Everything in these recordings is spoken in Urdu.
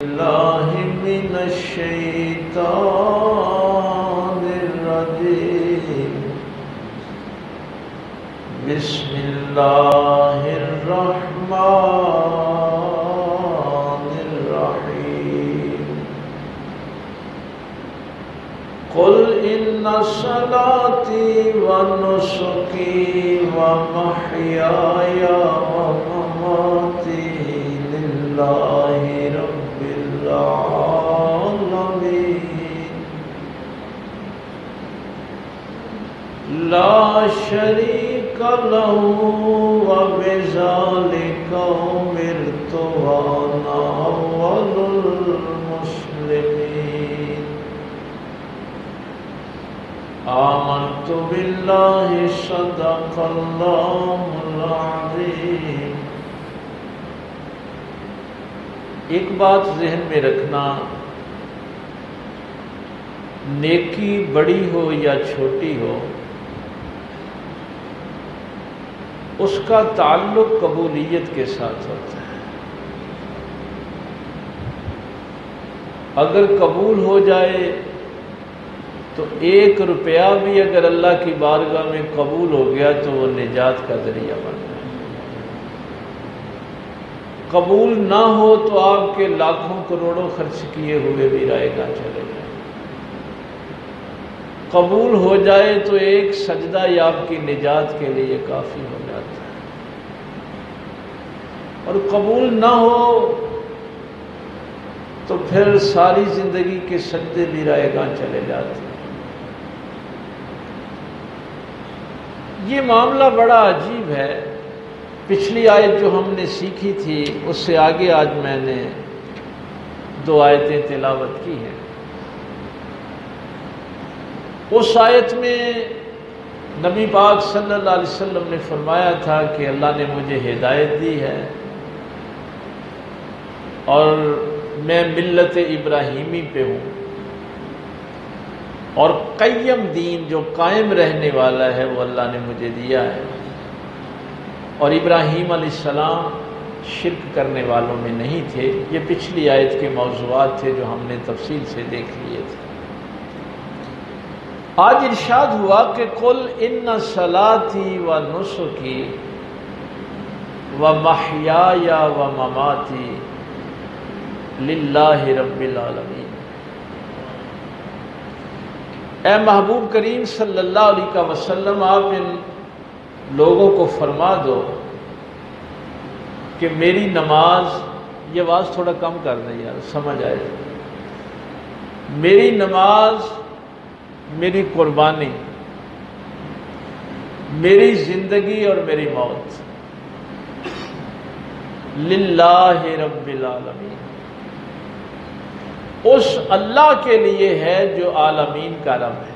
الله من الشيطان الرجيم. بسم الله الرحمن الرحيم. قل إن صلاتي ونسكي ومحياي ومماتي لله رب العالمين لا شريك له وبذلك أمرت وأنا أول المسلمين. آمنت بالله صدق الله العظيم. ایک بات ذہن میں رکھنا، نیکی بڑی ہو یا چھوٹی ہو، اس کا تعلق قبولیت کے ساتھ ہوتا ہے. اگر قبول ہو جائے تو 1 روپیہ بھی اگر اللہ کی بارگاہ میں قبول ہو گیا تو وہ نجات کا ذریعہ بن جائے. قبول نہ ہو تو آپ کے لاکھوں کروڑوں خرچ کیے ہوئے بھی رائے گاہ چلے جائیں. قبول ہو جائے تو ایک سجدہ ہی آپ کی نجات کے لیے کافی ہو جاتا ہے، اور قبول نہ ہو تو پھر ساری زندگی کے سجدے بھی رائے گاہ چلے جاتے ہیں. یہ معاملہ بڑا عجیب ہے. پچھلی آیت جو ہم نے سیکھی تھی اس سے آگے آج میں نے 2 آیتیں تلاوت کی ہیں. اس آیت میں نبی پاک صلی اللہ علیہ وسلم نے فرمایا تھا کہ اللہ نے مجھے ہدایت دی ہے اور میں ملت ابراہیمی پہ ہوں، اور قیم دین جو قائم رہنے والا ہے وہ اللہ نے مجھے دیا ہے، اور ابراہیم علیہ السلام شرک کرنے والوں میں نہیں تھے. یہ پچھلی آیت کے موضوعات تھے جو ہم نے تفصیل سے دیکھ لیے تھے. آج ارشاد ہوا کہ قل ان صلاتی و نسکی و محیای و مماتی للہ رب العالمین. اے محبوب کریم صلی اللہ علیہ وسلم، آپ ان لوگوں کو فرما دو کہ میری نماز، یہ آواز تھوڑا کم کر دیں یار سمجھ آئے، میری نماز، میری قربانی، میری زندگی اور میری موت للہ رب العالمین، اس اللہ کے لیے ہے جو عالمین کا رب ہے،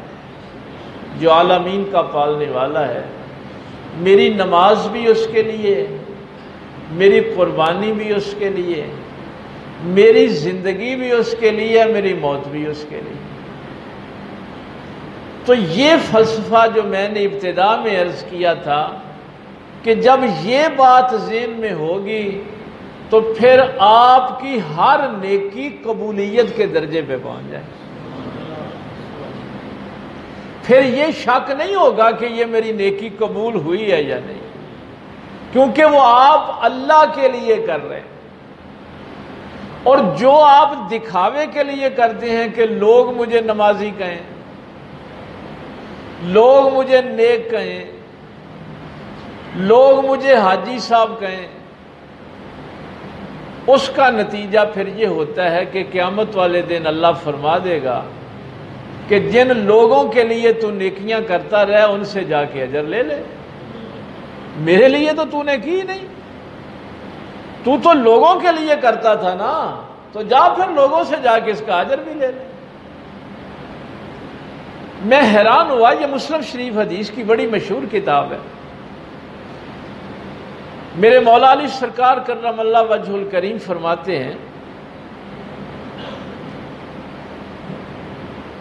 جو عالمین کا پالنے والا ہے. میری نماز بھی اس کے لیے، میری قربانی بھی اس کے لیے، میری زندگی بھی اس کے لیے، میری موت بھی اس کے لیے. تو یہ فلسفہ جو میں نے ابتدا میں عرض کیا تھا کہ جب یہ بات ذہن میں ہوگی تو پھر آپ کی ہر نیکی قبولیت کے درجے پہ پہنچ جائے. پھر یہ شک نہیں ہوگا کہ یہ میری نیکی قبول ہوئی ہے یا نہیں، کیونکہ وہ آپ اللہ کے لیے کر رہے ہیں. اور جو آپ دکھاوے کے لیے کرتے ہیں کہ لوگ مجھے نمازی کہیں، لوگ مجھے نیک کہیں، لوگ مجھے حاجی صاحب کہیں، اس کا نتیجہ پھر یہ ہوتا ہے کہ قیامت والے دن اللہ فرما دے گا کہ جن لوگوں کے لیے تو نیکیاں کرتا رہا ان سے جا کے اجر لے لے، میرے لیے تو نے کی نہیں. تو لوگوں کے لیے کرتا تھا نا، تو جا پھر لوگوں سے جا کے اس کا اجر بھی لے لے. میں حیران ہوا، یہ مسلم شریف حدیث کی بڑی مشہور کتاب ہے. میرے مولا علی سرکار کرم اللہ وجہ الکریم فرماتے ہیں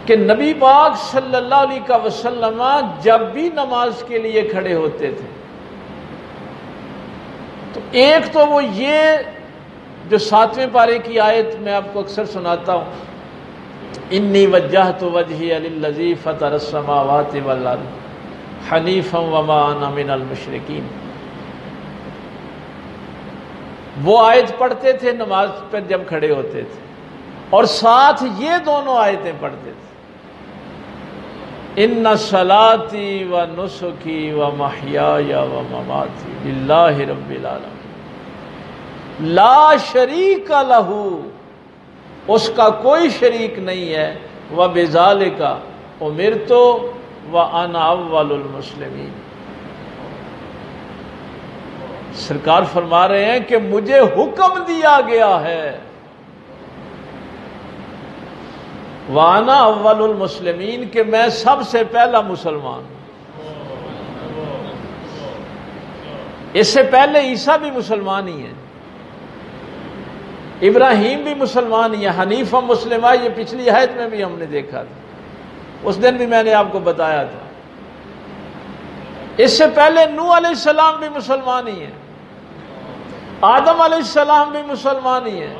کہ نبی پاک صلی اللہ علیہ وسلم جب بھی نماز کے لیے کھڑے ہوتے تھے تو ایک تو وہ یہ جو 7ویں پارے کی آیت میں آپ کو اکثر سناتا ہوں، انی وجہت وجہی للذی فطر السماوات والارض حنیفا وما انا من المشرکین، وہ آیت پڑھتے تھے نماز پر جب کھڑے ہوتے تھے، اور ساتھ یہ دونوں آیتیں پڑھتے تھے، ان صلاتی و نسکی و محیای و مماتی للہ رب العالمین لا شریک لہ، اس کا کوئی شریک نہیں ہے، وبذالک امرت وانا اول المسلمین، سرکار فرما رہے ہیں کہ مجھے حکم دیا گیا ہے، وانا اول المسلمین، کہ میں سب سے پہلا مسلمان ہوں۔ اس سے پہلے عیسیٰ بھی مسلمان ہی ہیں، ابراہیم بھی مسلمان ہی ہیں، حنیفہ مسلمہ، یہ پچھلی آیت میں بھی ہم نے دیکھا تھا، اس دن بھی میں نے آپ کو بتایا تھا۔ اس سے پہلے نوح علیہ السلام بھی مسلمان ہی ہیں، آدم علیہ السلام بھی مسلمان ہی ہیں،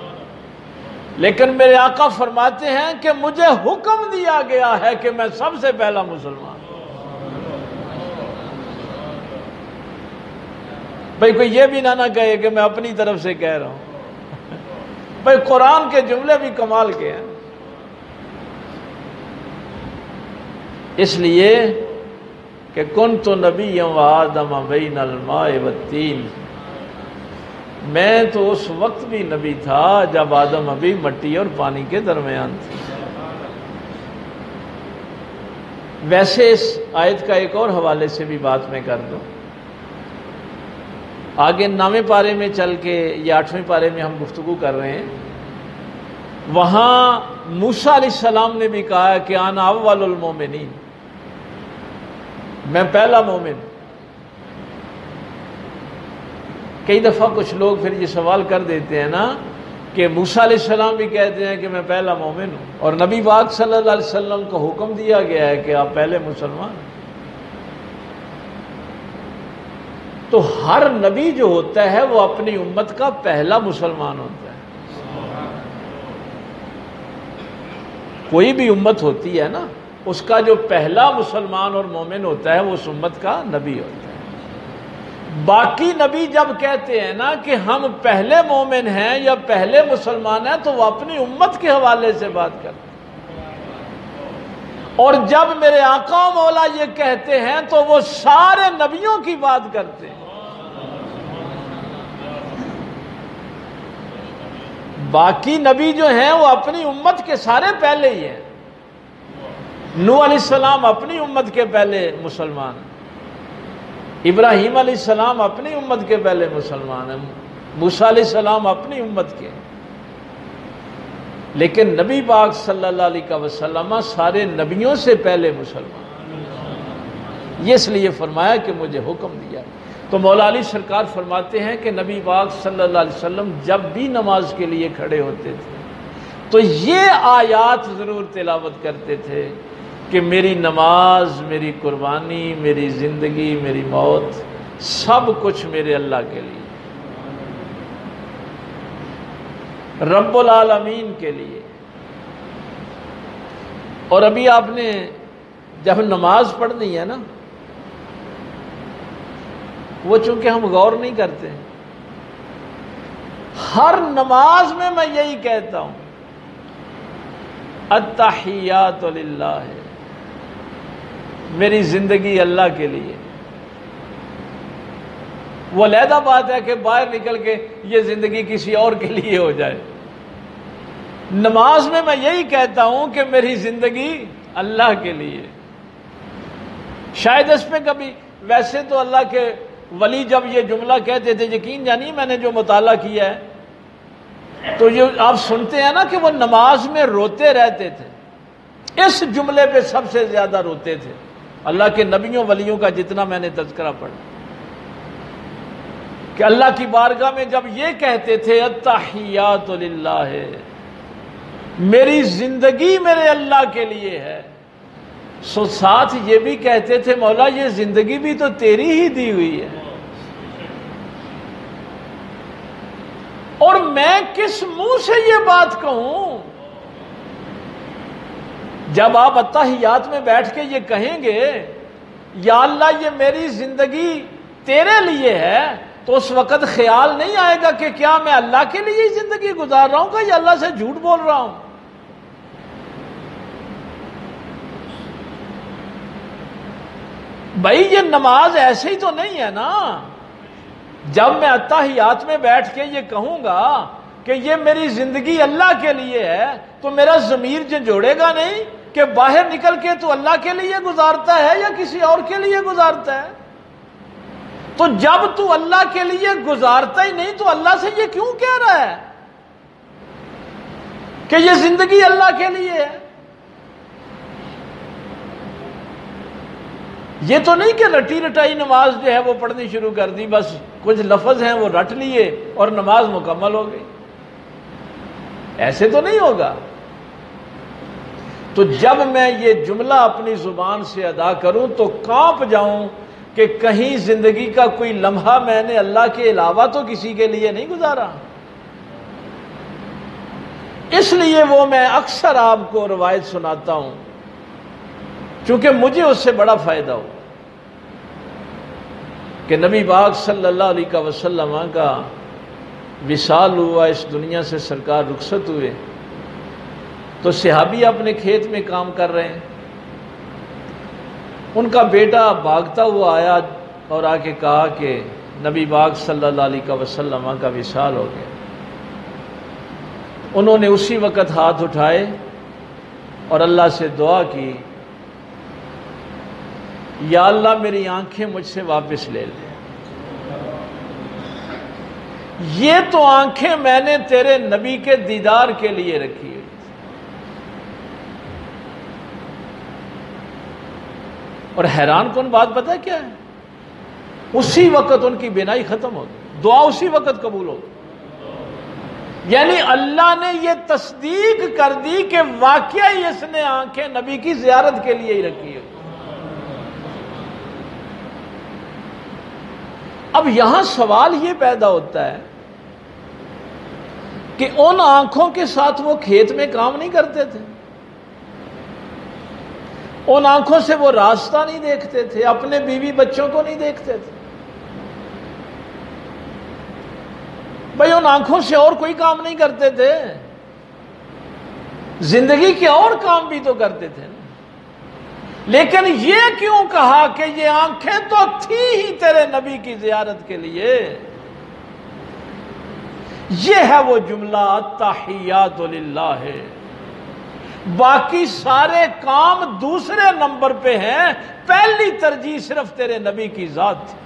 لیکن میرے آقا فرماتے ہیں کہ مجھے حکم دیا گیا ہے کہ میں سب سے پہلا مسلمان ہوں۔ بھئی کوئی یہ بھی نہ کہے کہ میں اپنی طرف سے کہہ رہا ہوں، بھئی قرآن کے جملے بھی کمال کے ہیں۔ اس لیے کہ کنت نبیا وآدم بین الماء والتین، میں تو اس وقت بھی نبی تھا جب آدم ابھی مٹی اور پانی کے درمیان تھے۔ ویسے اس آیت کا ایک اور حوالے سے بھی بات میں کر دوں، آگے 9ویں پارے میں چل کے یا 8ویں پارے میں ہم گفتگو کر رہے ہیں، وہاں موسیٰ علیہ السلام نے بھی کہا کہ انا اول المومنین، میں پہلا مومن۔ کئی دفعہ کچھ لوگ پھر یہ سوال کر دیتے ہیں نا کہ موسیٰ علیہ السلام بھی کہتے ہیں کہ میں پہلا مومن ہوں، اور نبی پاک صلی اللہ علیہ وسلم کو حکم دیا گیا ہے کہ آپ پہلے مسلمان ہیں۔ تو ہر نبی جو ہوتا ہے وہ اپنی امت کا پہلا مسلمان ہوتا ہے۔ کوئی بھی امت ہوتی ہے نا، اس کا جو پہلا مسلمان اور مومن ہوتا ہے وہ اس امت کا نبی ہوتا ہے۔ باقی نبی جب کہتے ہیں نا کہ ہم پہلے مومن ہیں یا پہلے مسلمان ہیں، تو وہ اپنی امت کے حوالے سے بات کرتے ہیں، اور جب میرے آقا و مولا یہ کہتے ہیں تو وہ سارے نبیوں کی بات کرتے ہیں۔ باقی نبی جو ہیں وہ اپنی امت کے سارے پہلے ہی ہیں۔ نوح علیہ السلام اپنی امت کے پہلے مسلمان ہیں، ابراہیم علیہ السلام اپنی امت کے پہلے مسلمان ہیں، موسیٰ علیہ السلام اپنی امت کے، لیکن نبی پاک صلی اللہ علیہ وسلم سارے نبیوں سے پہلے مسلمان، یہ اس لیے فرمایا کہ مجھے حکم دیا۔ تو مولا علی سرکار فرماتے ہیں کہ نبی پاک صلی اللہ علیہ وسلم جب بھی نماز کے لیے کھڑے ہوتے تھے تو یہ آیات ضرور تلاوت کرتے تھے کہ میری نماز، میری قربانی، میری زندگی، میری موت، سب کچھ میرے اللہ کے لیے، رب العالمین کے لیے۔ اور ابھی آپ نے جب نماز پڑھنی ہے نا، وہ چونکہ ہم غور نہیں کرتے، ہر نماز میں میں یہی کہتا ہوں، التحیات للہ، میری زندگی اللہ کے لیے۔ وہ علیحدہ بات ہے کہ باہر نکل کے یہ زندگی کسی اور کے لیے ہو جائے، نماز میں میں یہی کہتا ہوں کہ میری زندگی اللہ کے لیے۔ شاید اس پہ کبھی، ویسے تو اللہ کے ولی جب یہ جملہ کہتے تھے، یقین جانیے میں نے جو مطالعہ کیا ہے تو یہ آپ سنتے ہیں نا کہ وہ نماز میں روتے رہتے تھے، اس جملے پہ سب سے زیادہ روتے تھے، اللہ کے نبیوں ولیوں کا جتنا میں نے تذکرہ پڑھا، کہ اللہ کی بارگاہ میں جب یہ کہتے تھے التحیات للہ، میری زندگی میرے اللہ کے لیے ہے، سو ساتھ یہ بھی کہتے تھے مولا یہ زندگی بھی تو تیری ہی دی ہوئی ہے، اور میں کس منہ سے یہ بات کہوں؟ جب آپ اتحیات میں بیٹھ کے یہ کہیں گے یا اللہ یہ میری زندگی تیرے لیے ہے، تو اس وقت خیال نہیں آئے گا کہ کیا میں اللہ کے لیے ہی زندگی گزار رہا ہوں یا اللہ سے جھوٹ بول رہا ہوں؟ بھائی یہ نماز ایسے ہی تو نہیں ہے نا۔ جب میں اتحیات میں بیٹھ کے یہ کہوں گا کہ یہ میری زندگی اللہ کے لیے ہے، تو میرا ضمیر جھنجھوڑے گا نہیں کہ باہر نکل کے تو اللہ کے لیے گزارتا ہے یا کسی اور کے لیے گزارتا ہے؟ تو جب تو اللہ کے لیے گزارتا ہی نہیں تو اللہ سے یہ کیوں کہہ رہا ہے کہ یہ زندگی اللہ کے لیے ہے؟ یہ تو نہیں کہ رٹی رٹائی نماز جو ہے وہ پڑھنی شروع کر دی، بس کچھ لفظ ہیں وہ رٹ لیے اور نماز مکمل ہو گئی، ایسے تو نہیں ہوگا۔ تو جب میں یہ جملہ اپنی زبان سے ادا کروں تو کانپ جاؤں کہ کہیں زندگی کا کوئی لمحہ میں نے اللہ کے علاوہ تو کسی کے لیے نہیں گزارا۔ اس لیے وہ میں اکثر آپ کو روایت سناتا ہوں چونکہ مجھے اس سے بڑا فائدہ ہو کہ نبی پاک صلی اللہ علیہ وسلم کا وصال ہوا، اس دنیا سے سرکار رخصت ہوئے، تو صحابی اپنے کھیت میں کام کر رہے ہیں، ان کا بیٹا بھاگتا ہوا آیا اور آ کے کہا کہ نبی پاک صلی اللہ علیہ وسلم کا وصال ہو گیا۔ انہوں نے اسی وقت ہاتھ اٹھائے اور اللہ سے دعا کی، یا اللہ میری آنکھیں مجھ سے واپس لے لے، یہ تو آنکھیں میں نے تیرے نبی کے دیدار کے لیے رکھی ہے۔ اور حیران کن بات پتہ کیا ہے؟ اسی وقت ان کی بینائی ختم ہو گئی، دعا اسی وقت قبول ہو گئی۔ یعنی اللہ نے یہ تصدیق کر دی کہ واقعی اس نے آنکھیں نبی کی زیارت کے لیے ہی رکھی ہے۔ اب یہاں سوال یہ پیدا ہوتا ہے کہ ان آنکھوں کے ساتھ وہ کھیت میں کام نہیں کرتے تھے، ان آنکھوں سے وہ راستہ نہیں دیکھتے تھے، اپنے بیوی بچوں کو نہیں دیکھتے تھے، بھئی ان آنکھوں سے اور کوئی کام نہیں کرتے تھے، زندگی کے اور کام بھی تو کرتے تھے نا۔ لیکن یہ کیوں کہا کہ یہ آنکھیں تو تھی ہی تیرے نبی کی زیارت کے لیے؟ یہ ہے وہ جملہ التحیات للہ ہے، باقی سارے کام دوسرے نمبر پہ ہیں، پہلی ترجیح صرف تیرے نبی کی ذات تھی۔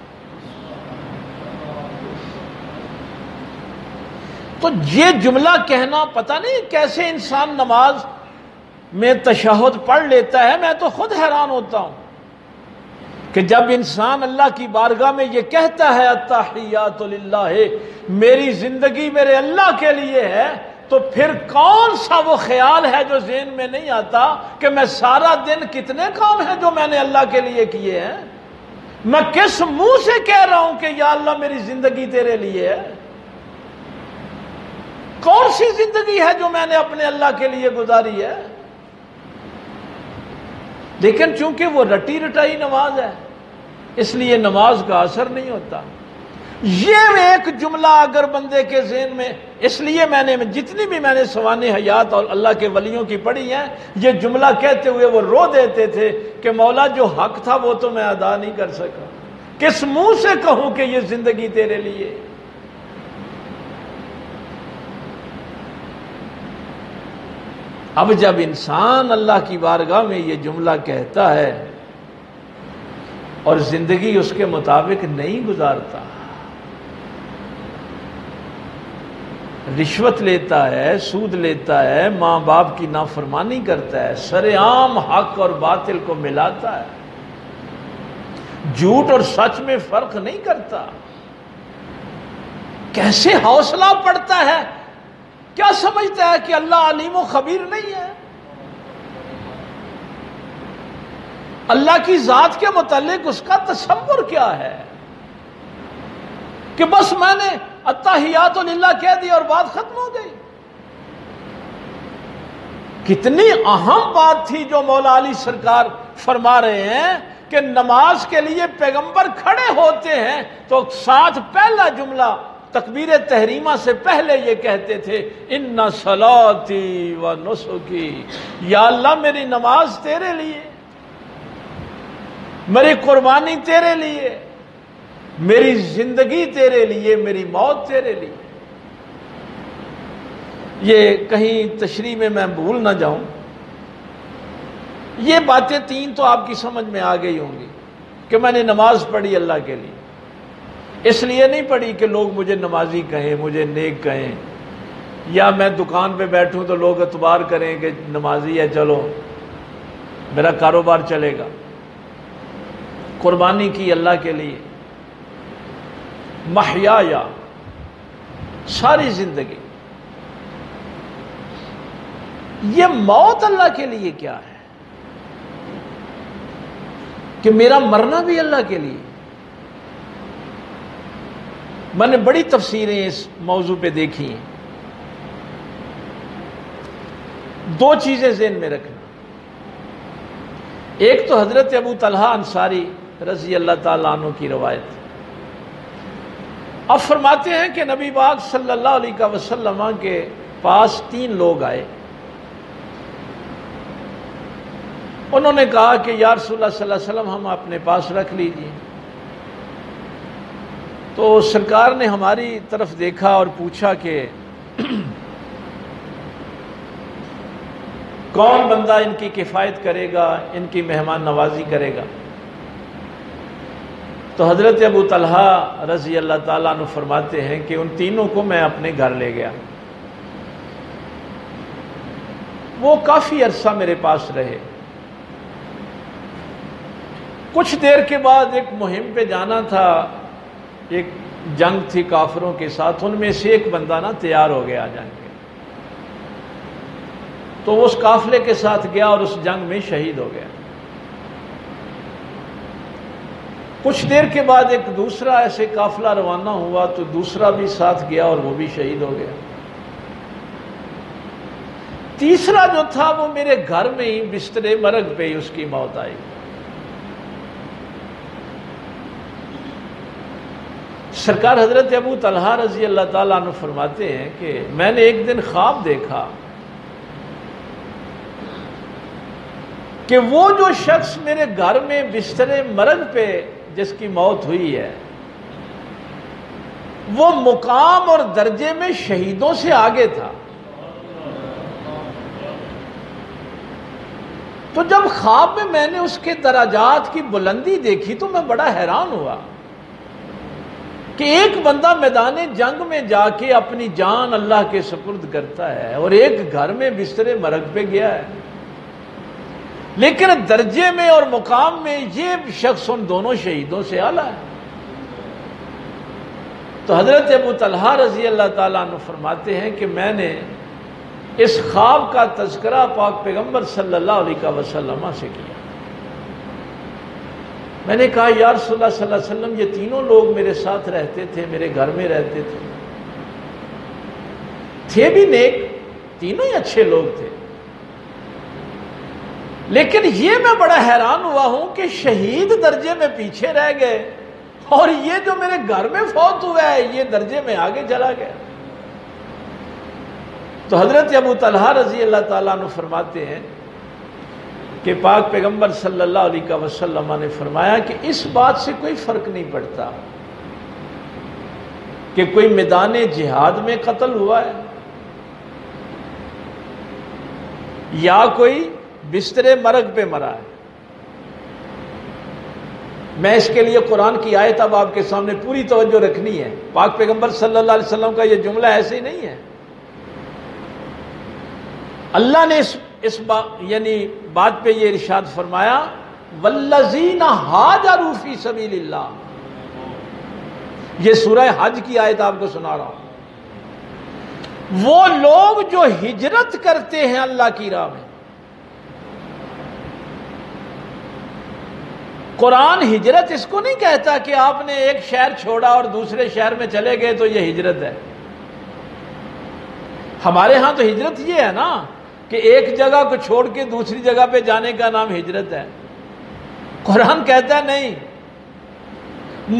تو یہ جملہ کہنا پتہ نہیں کیسے انسان نماز میں تشہد پڑھ لیتا ہے، میں تو خود حیران ہوتا ہوں کہ جب انسان اللہ کی بارگاہ میں یہ کہتا ہے التحیات للہ، میری زندگی میرے اللہ کے لیے ہے، تو پھر کون سا وہ خیال ہے جو ذہن میں نہیں آتا کہ میں سارا دن کتنے کام ہیں جو میں نے اللہ کے لیے کیے ہیں، میں کس منہ سے کہہ رہا ہوں کہ یا اللہ میری زندگی تیرے لیے ہے؟ کون سی زندگی ہے جو میں نے اپنے اللہ کے لیے گزاری ہے؟ لیکن چونکہ وہ رٹی رٹائی نماز ہے اس لیے نماز کا اثر نہیں ہوتا۔ یہ ایک جملہ اگر بندے کے ذہن میں، اس لیے میں نے جتنی بھی میں نے سوانح حیات اور اللہ کے ولیوں کی پڑھی ہیں، یہ جملہ کہتے ہوئے وہ رو دیتے تھے کہ مولا جو حق تھا وہ تو میں ادا نہیں کر سکا، کس منہ سے کہوں کہ یہ زندگی تیرے لیے؟ اب جب انسان اللہ کی بارگاہ میں یہ جملہ کہتا ہے اور زندگی اس کے مطابق نہیں گزارتا، رشوت لیتا ہے، سود لیتا ہے، ماں باپ کی نافرمانی کرتا ہے، سرعام حق اور باطل کو ملاتا ہے، جھوٹ اور سچ میں فرق نہیں کرتا، کیسے حوصلہ پڑتا ہے؟ کیا سمجھتا ہے کہ اللہ علیم و خبیر نہیں ہے؟ اللہ کی ذات کے متعلق اس کا تصور کیا ہے کہ بس میں نے التحیات للہ کہہ دی اور بات ختم ہو گئی۔ کتنی اہم بات تھی جو مولا علی سرکار فرما رہے ہیں کہ نماز کے لیے پیغمبر کھڑے ہوتے ہیں تو ساتھ پہلا جملہ تکبیر تحریمہ سے پہلے یہ کہتے تھے ان صلاتی و نسکی، یا اللہ میری نماز تیرے لیے، میری قربانی تیرے لیے، میری زندگی تیرے لیے، میری موت تیرے لیے۔ یہ کہیں تشریح میں بھول نہ جاؤں، یہ باتیں تین تو آپ کی سمجھ میں آ گئی ہوں گی کہ میں نے نماز پڑھی اللہ کے لیے، اس لیے نہیں پڑھی کہ لوگ مجھے نمازی کہیں، مجھے نیک کہیں، یا میں دکان پہ بیٹھوں تو لوگ اعتبار کریں کہ نمازی ہے چلو میرا کاروبار چلے گا۔ قربانی کی اللہ کے لیے، محیا ساری زندگی۔ یہ موت اللہ کے لیے کیا ہے کہ میرا مرنا بھی اللہ کے لیے۔ میں نے بڑی تفسیریں اس موضوع پہ دیکھی ہیں۔ دو چیزیں ذہن میں رکھنا، ایک تو حضرت ابو طلحہ انصاری رضی اللہ تعالیٰ عنہ کی روایت۔ اب فرماتے ہیں کہ نبی پاک صلی اللہ علیہ وسلم کے پاس تین لوگ آئے، انہوں نے کہا کہ یا رسول اللہ صلی اللہ علیہ وسلم ہم اپنے پاس رکھ لیجیے۔ تو سرکار نے ہماری طرف دیکھا اور پوچھا کہ کون بندہ ان کی کفایت کرے گا، ان کی مہمان نوازی کرے گا؟ تو حضرت ابو طلحہ رضی اللہ تعالیٰ عنہ فرماتے ہیں کہ ان تینوں کو میں اپنے گھر لے گیا، وہ کافی عرصہ میرے پاس رہے۔ کچھ دیر کے بعد ایک مہم پہ جانا تھا، ایک جنگ تھی کافروں کے ساتھ، ان میں سے ایک بندہ نا تیار ہو گیا جنگ کے، تو وہ اس قافلے کے ساتھ گیا اور اس جنگ میں شہید ہو گیا۔ کچھ دیر کے بعد ایک دوسرا ایسے قافلہ روانہ ہوا تو دوسرا بھی ساتھ گیا اور وہ بھی شہید ہو گیا۔ تیسرا جو تھا وہ میرے گھر میں ہی بستر مرگ پہ ہی اس کی موت آئی۔ سرکار حضرت ابو طلحہ رضی اللہ تعالیٰ عنہ فرماتے ہیں کہ میں نے ایک دن خواب دیکھا کہ وہ جو شخص میرے گھر میں بستر مرگ پہ جس کی موت ہوئی ہے، وہ مقام اور درجے میں شہیدوں سے آگے تھا۔ تو جب خواب میں نے اس کے درجات کی بلندی دیکھی تو میں بڑا حیران ہوا کہ ایک بندہ میدان جنگ میں جا کے اپنی جان اللہ کے سپرد کرتا ہے اور ایک گھر میں بستر مرگ پہ گیا ہے، لیکن درجے میں اور مقام میں یہ شخص ان دونوں شہیدوں سے اعلیٰ ہے۔ تو حضرت ابو طلحہ رضی اللہ تعالیٰ عنہ فرماتے ہیں کہ میں نے اس خواب کا تذکرہ پاک پیغمبر صلی اللہ علیہ وسلم سے کیا۔ میں نے کہا یا رسول اللہ صلی اللہ علیہ وسلم یہ تینوں لوگ میرے ساتھ رہتے تھے، میرے گھر میں رہتے تھے بھی نیک، تینوں ہی اچھے لوگ تھے، لیکن یہ میں بڑا حیران ہوا ہوں کہ شہید درجے میں پیچھے رہ گئے اور یہ جو میرے گھر میں فوت ہوا ہے یہ درجے میں آگے چلا گیا۔ تو حضرت ابو طلحہ رضی اللہ تعالیٰ عنہ فرماتے ہیں کہ پاک پیغمبر صلی اللہ علیہ وسلم نے فرمایا کہ اس بات سے کوئی فرق نہیں پڑتا کہ کوئی میدان جہاد میں قتل ہوا ہے یا کوئی بستر مرگ پہ مرا ہے۔ میں اس کے لیے قرآن کی آیت اب آپ کے سامنے پوری توجہ رکھنی ہے۔ پاک پیغمبر صلی اللہ علیہ وسلم کا یہ جملہ ایسے ہی نہیں ہے، اللہ نے اس بات پہ یہ ارشاد فرمایا والذین ہاجروا فی سبیل اللہ۔ یہ سورہ حج کی آیت آپ کو سنا رہا ہوں۔ وہ لوگ جو ہجرت کرتے ہیں اللہ کی راہ میں، قرآن ہجرت اس کو نہیں کہتا کہ آپ نے ایک شہر چھوڑا اور دوسرے شہر میں چلے گئے تو یہ ہجرت ہے۔ ہمارے ہاں تو ہجرت یہ ہے نا کہ ایک جگہ کو چھوڑ کے دوسری جگہ پہ جانے کا نام ہجرت ہے۔ قرآن کہتا ہے نہیں،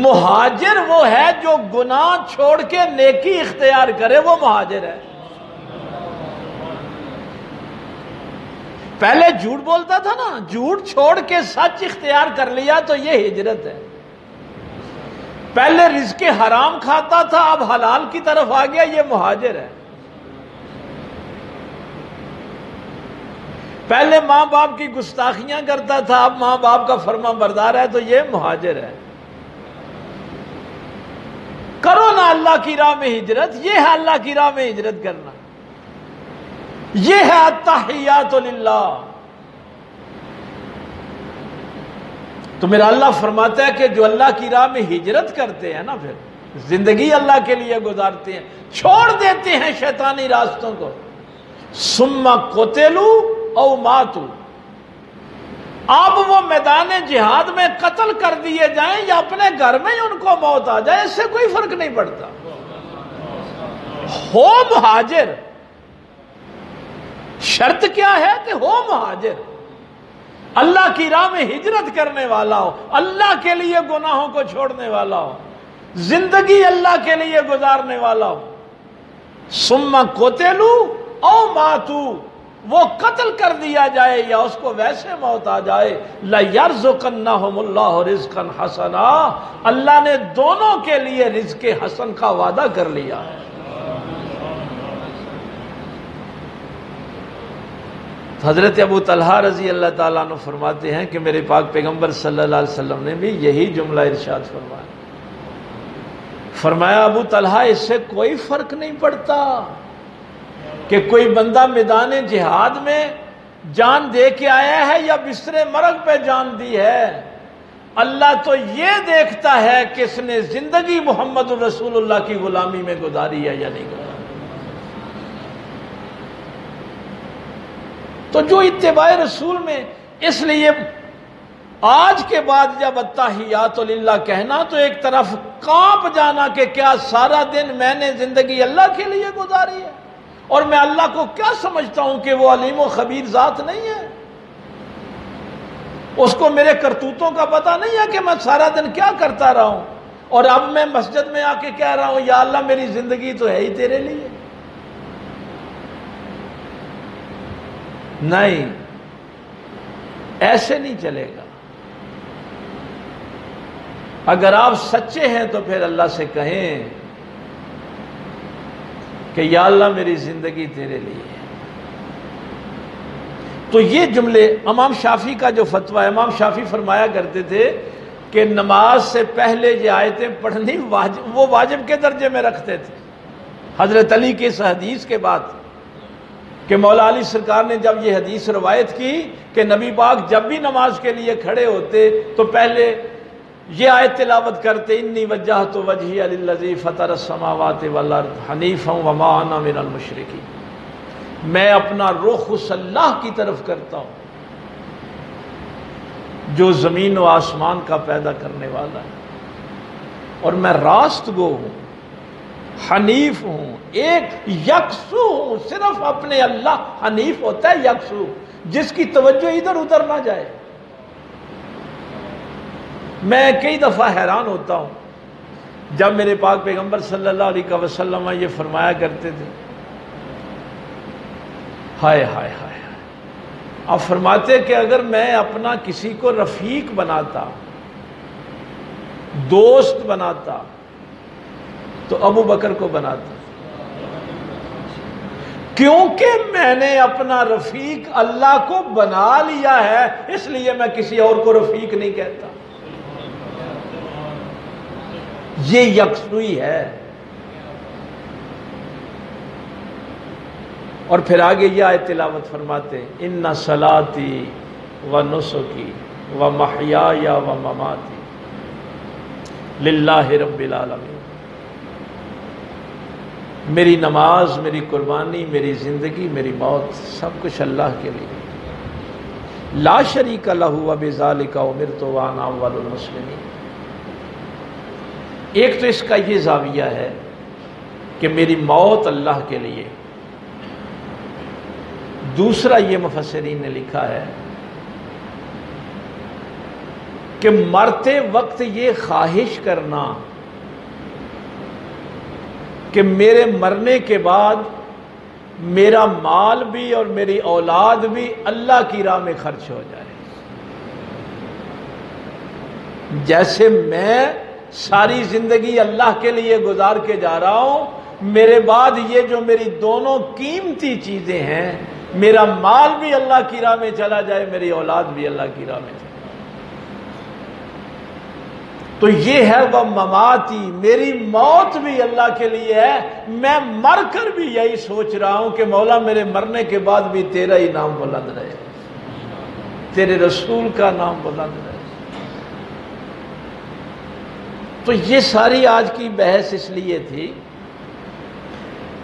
مہاجر وہ ہے جو گناہ چھوڑ کے نیکی اختیار کرے، وہ مہاجر ہے۔ پہلے جھوٹ بولتا تھا نا، جھوٹ چھوڑ کے سچ اختیار کر لیا تو یہ ہجرت ہے۔ پہلے رزق حرام کھاتا تھا، اب حلال کی طرف آ گیا، یہ مہاجر ہے۔ پہلے ماں باپ کی گستاخیاں کرتا تھا، اب ماں باپ کا فرما بردار ہے تو یہ مہاجر ہے۔ کرو نا اللہ کی راہ میں ہجرت، یہ ہے اللہ کی راہ میں ہجرت کرنا، یہ ہے التحیات للہ۔ تو میرا اللہ فرماتا ہے کہ جو اللہ کی راہ میں ہجرت کرتے ہیں نا، پھر زندگی اللہ کے لیے گزارتے ہیں، چھوڑ دیتے ہیں شیطانی راستوں کو، ثم قتلوا او ماتوا، اب وہ میدان جہاد میں قتل کر دیے جائیں یا اپنے گھر میں ہی ان کو موت آ جائے، اس سے کوئی فرق نہیں پڑتا، ہو مہاجر۔ شرط کیا ہے کہ ہو مہاجر، اللہ کی راہ میں ہجرت کرنے والا ہو، اللہ کے لیے گناہوں کو چھوڑنے والا ہو، زندگی اللہ کے لیے گزارنے والا ہو۔ ثم قتلوا او ماتوا، وہ قتل کر دیا جائے یا اس کو ویسے موت آ جائے، لَيَرْزُقَنَّهُمُ اللَّهُ رِزْقًا حَسَنًا، اللہ نے دونوں کے لیے رزق حسن کا وعدہ کر لیا ہے۔ حضرت ابو طلحہ رضی اللہ تعالیٰ عنہ فرماتے ہیں کہ میرے پاک پیغمبر صلی اللہ علیہ وسلم نے بھی یہی جملہ ارشاد فرمایا۔ فرمایا ابو طلحہ اس سے کوئی فرق نہیں پڑتا کہ کوئی بندہ میدان جہاد میں جان دے کے آیا ہے یا بستر مرگ پہ جان دی ہے، اللہ تو یہ دیکھتا ہے کہ اس نے زندگی محمد رسول اللہ کی غلامی میں گزاری ہے یا نہیں گزاری۔ تو جو اتباع رسول میں، اس لیے آج کے بعد جب التحیات للہ کہنا تو ایک طرف کانپ جانا کہ کیا سارا دن میں نے زندگی اللہ کے لیے گزاری ہے، اور میں اللہ کو کیا سمجھتا ہوں کہ وہ علیم و خبیر ذات نہیں ہے، اس کو میرے کرتوتوں کا پتہ نہیں ہے کہ میں سارا دن کیا کرتا رہا ہوں، اور اب میں مسجد میں آ کے کہہ رہا ہوں یا اللہ میری زندگی تو ہے ہی تیرے لیے۔ نہیں، ایسے نہیں چلے گا۔ اگر آپ سچے ہیں تو پھر اللہ سے کہیں کہ یا اللہ میری زندگی تیرے لیے ہے۔ تو یہ جملے امام شافعی کا جو فتویٰ ہے، امام شافعی فرمایا کرتے تھے کہ نماز سے پہلے یہ آیتیں پڑھنی وہ واجب کے درجے میں رکھتے تھے، حضرت علی کی اس حدیث کے بعد کہ مولا علی سرکار نے جب یہ حدیث روایت کی کہ نبی پاک جب بھی نماز کے لیے کھڑے ہوتے تو پہلے یہ آیت تلاوت کرتے، انی وجہت وجہی للذی فطر السماوات والارض حنیفا وما انا من المشرکین، میں اپنا رخ اس اللہ کی طرف کرتا ہوں جو زمین و آسمان کا پیدا کرنے والا ہے، اور میں راست گو ہوں، حنیف ہوں، ایک یکسو ہوں، صرف اپنے اللہ حنیف ہوتا ہے یکسو، جس کی توجہ ادھر ادھر نہ جائے۔ میں کئی دفعہ حیران ہوتا ہوں جب میرے پاک پیغمبر صلی اللہ علیہ وسلم یہ فرمایا کرتے تھے، ہائے ہائے ہائے، آپ فرماتے کہ اگر میں اپنا کسی کو رفیق بناتا، دوست بناتا تو ابو بکر کو بناتا، کیونکہ میں نے اپنا رفیق اللہ کو بنا لیا ہے، اس لیے میں کسی اور کو رفیق نہیں کہتا۔ یہ یکسوئی ہے۔ اور پھر آگے یہ آیت تلاوت فرماتے، ان صلاتی و نسکی و محیای و مماتی للہ رب العالمین، میری نماز، میری قربانی، میری زندگی، میری موت، سب کچھ اللہ کے لیے۔ لا شریک لہ وبذالک امرت وانا اول المسلمین۔ ایک تو اس کا یہ زاویہ ہے کہ میری موت اللہ کے لیے، دوسرا یہ مفسرین نے لکھا ہے کہ مرتے وقت یہ خواہش کرنا کہ میرے مرنے کے بعد میرا مال بھی اور میری اولاد بھی اللہ کی راہ میں خرچ ہو جائے، جیسے میں ساری زندگی اللہ کے لیے گزار کے جا رہا ہوں، میرے بعد یہ جو میری دونوں قیمتی چیزیں ہیں، میرا مال بھی اللہ کی راہ میں چلا جائے، میری اولاد بھی اللہ کی راہ میں چلا جائے۔ تو یہ ہے وہ مماتی، میری موت بھی اللہ کے لیے ہے، میں مر کر بھی یہی سوچ رہا ہوں کہ مولا میرے مرنے کے بعد بھی تیرا ہی نام بلند رہے، تیرے رسول کا نام بلند رہے۔ تو یہ ساری آج کی بحث اس لیے تھی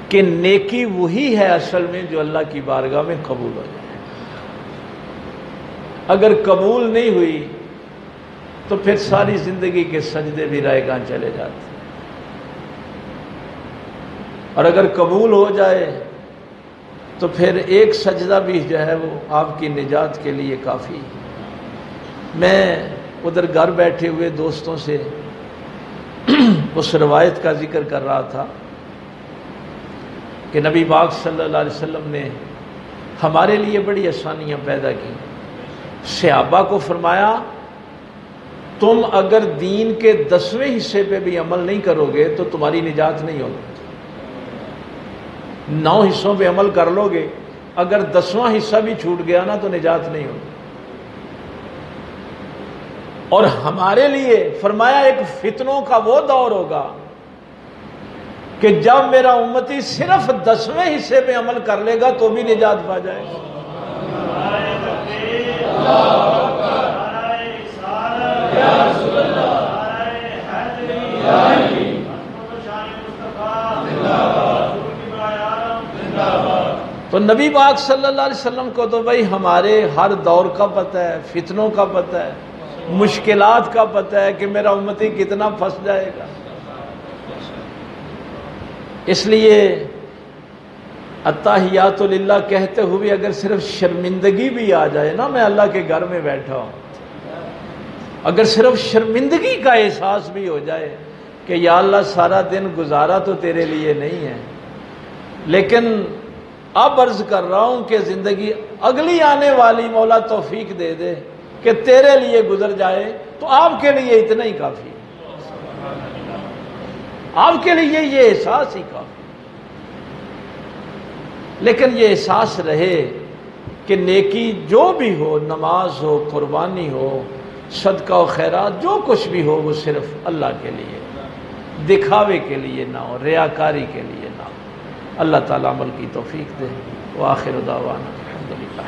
کہ نیکی وہی ہے اصل میں جو اللہ کی بارگاہ میں قبول ہو جائے۔ اگر قبول نہیں ہوئی تو پھر ساری زندگی کے سجدے بھی رائے گاں چلے جاتے، اور اگر قبول ہو جائے تو پھر ایک سجدہ بھی جو ہے وہ آپ کی نجات کے لیے کافی۔ میں ادھر گھر بیٹھے ہوئے دوستوں سے اس روایت کا ذکر کر رہا تھا کہ نبی پاک صلی اللہ علیہ وسلم نے ہمارے لیے بڑی آسانیاں پیدا کی۔ صحابہ کو فرمایا تم اگر دین کے 10ویں حصے پہ بھی عمل نہیں کرو گے تو تمہاری نجات نہیں ہوگی، 9 حصوں پہ عمل کر لو گے، اگر 10واں حصہ بھی چھوٹ گیا نا تو نجات نہیں ہوگی۔ اور ہمارے لیے فرمایا ایک فتنوں کا وہ دور ہوگا کہ جب میرا امتی صرف 10ویں حصے پہ عمل کر لے گا تو بھی نجات پا جائے گا۔ تو نبی پاک صلی اللہ علیہ وسلم کو تو بھائی ہمارے ہر دور کا پتہ ہے، فتنوں کا پتہ ہے، مشکلات کا پتہ ہے کہ میرا امتی کتنا پھنس جائے گا۔ اس لیے التحیات للہ کہتے ہوئے اگر صرف شرمندگی بھی آ جائے نا، میں اللہ کے گھر میں بیٹھا ہوں، اگر صرف شرمندگی کا احساس بھی ہو جائے کہ یا اللہ سارا دن گزارا تو تیرے لیے نہیں ہے، لیکن اب عرض کر رہا ہوں کہ زندگی اگلی آنے والی مولا توفیق دے دے کہ تیرے لیے گزر جائے، تو آپ کے لیے اتنا ہی کافی ہے، آپ کے لیے یہ احساس ہی کافی۔ لیکن یہ احساس رہے کہ نیکی جو بھی ہو، نماز ہو، قربانی ہو، صدقہ و خیرات، جو کچھ بھی ہو وہ صرف اللہ کے لیے، دکھاوے کے لیے نہ ہو، ریاکاری کے لیے نہ ہو۔ اللہ تعالیٰ عمل کی توفیق دے۔ وآخر دعوانا الحمدللہ۔